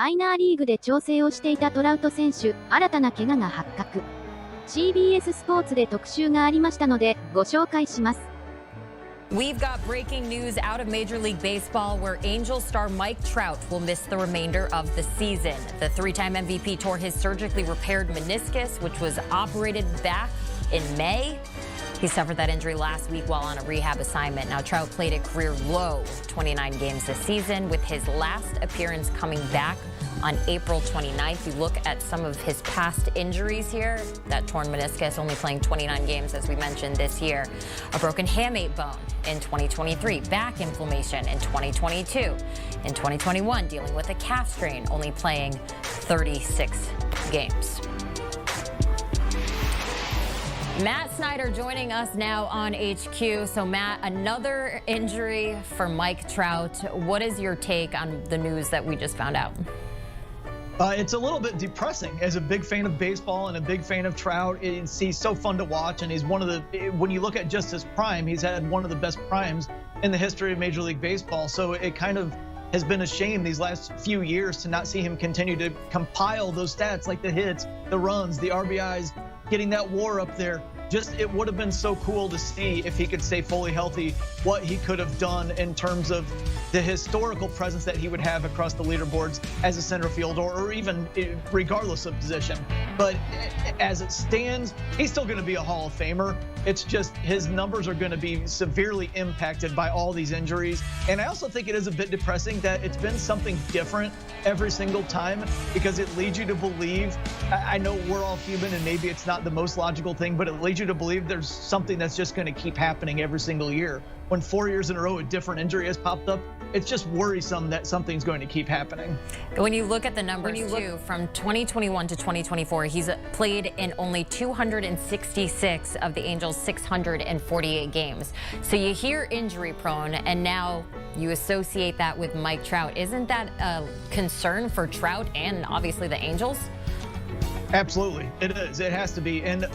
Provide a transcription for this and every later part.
マイナーリーグで調整をしていたトラウト選手、新たな怪我が発覚。CBS スポーツで特集がありましたので、ご紹介します。We've got breaking news out of Major League Baseball where Angels star Mike Trout will miss the remainder of the season. The three-time MVP tore his surgically repaired meniscus, which was operated back in May. He suffered that injury last week while on a rehab assignment. Now, Trout played a career-low 29 games this season, with his last appearance coming back on April 29th. You look at some of his past injuries here. That torn meniscus, only playing 29 games, as we mentioned, this year. A broken hamate bone in 2023. Back inflammation in 2022. In 2021, dealing with a calf strain, only playing 36 games. Matt Snyder joining us now on HQ. So Matt, another injury for Mike Trout. What is your take on the news that we just found out? It's a little bit depressing. As a big fan of baseball and a big fan of Trout, he's so fun to watch, and he's one of the, when you look at just his prime, he's had one of the best primes in the history of Major League Baseball. So it kind of has been a shame these last few years to not see him continue to compile those stats, like the hits, the runs, the RBIs, getting that WAR up there. Just, it would have been so cool to see if he could stay fully healthy, what he could have done in terms of the historical presence that he would have across the leaderboards as a center fielder, or even regardless of position. But as it stands, he's still going to be a Hall of Famer. It's just his numbers are going to be severely impacted by all these injuries. And I also think it is a bit depressing that it's been something different every single time, because it leads you to believe, I know we're all human and maybe it's not the most logical thing, but it leads you to believe there's something that's just going to keep happening every single year. When 4 years in a row a different injury has popped up, it's just worrisome that something's going to keep happening. When you look at the numbers too, from 2021 to 2024, he's played in only 266 of the Angels' 648 games. So you hear injury prone, and now you associate that with Mike Trout. Isn't that a concern for Trout and obviously the Angels? Absolutely, it is. It has to be. And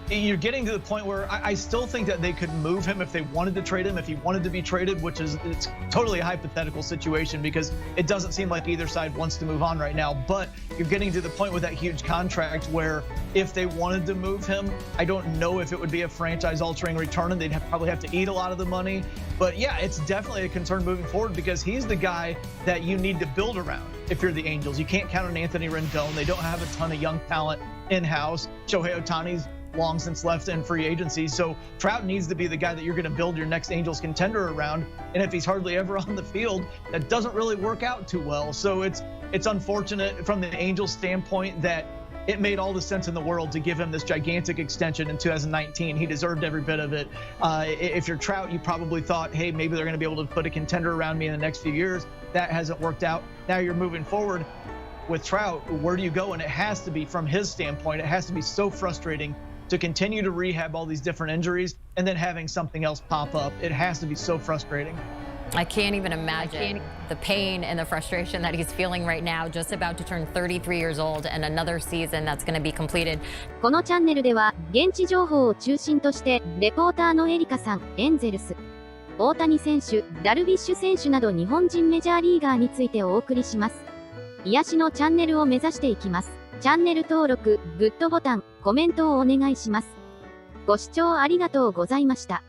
you're getting to the point where I still think that they could move him if they wanted to trade him, if he wanted to be traded, which is, it's totally a hypothetical situation because it doesn't seem like either side wants to move on right now. But you're getting to the point with that huge contract where if they wanted to move him, I don't know if it would be a franchise-altering return, and they'd probably have to eat a lot of the money. But yeah, it's definitely a concern moving forward because he's the guy that you need to build around if you're the Angels. You can't count on Anthony Rendon. They don't have a ton of young talent in-house. Shohei Ohtani's long since left in free agency. So Trout needs to be the guy that you're going to build your next Angels contender around. And if he's hardly ever on the field, that doesn't really work out too well. So it's unfortunate from the Angels standpoint that it made all the sense in the world to give him this gigantic extension in 2019. He deserved every bit of it. If you're Trout, you probably thought, hey, maybe they're going to be able to put a contender around me in the next few years. That hasn't worked out. Now you're moving forward with Trout. Where do you go? And it has to be, from his standpoint, it has to be so frustrating to continue to rehab all these different injuries and then having something else pop up. It has to be so frustrating. I can't even imagine the pain and the frustration that he's feeling right now, just about to turn 33 years old and another season that's going to be completed. このチャンネルでは、現地情報を中心として、レポーターのエリカさん、エンゼルス、大谷選手、ダルビッシュ選手など日本人メジャーリーガーについてお送りします。癒しのチャンネルを目指していきます。チャンネル登録、グッドボタン、コメントをお願いします。ご視聴ありがとうございました。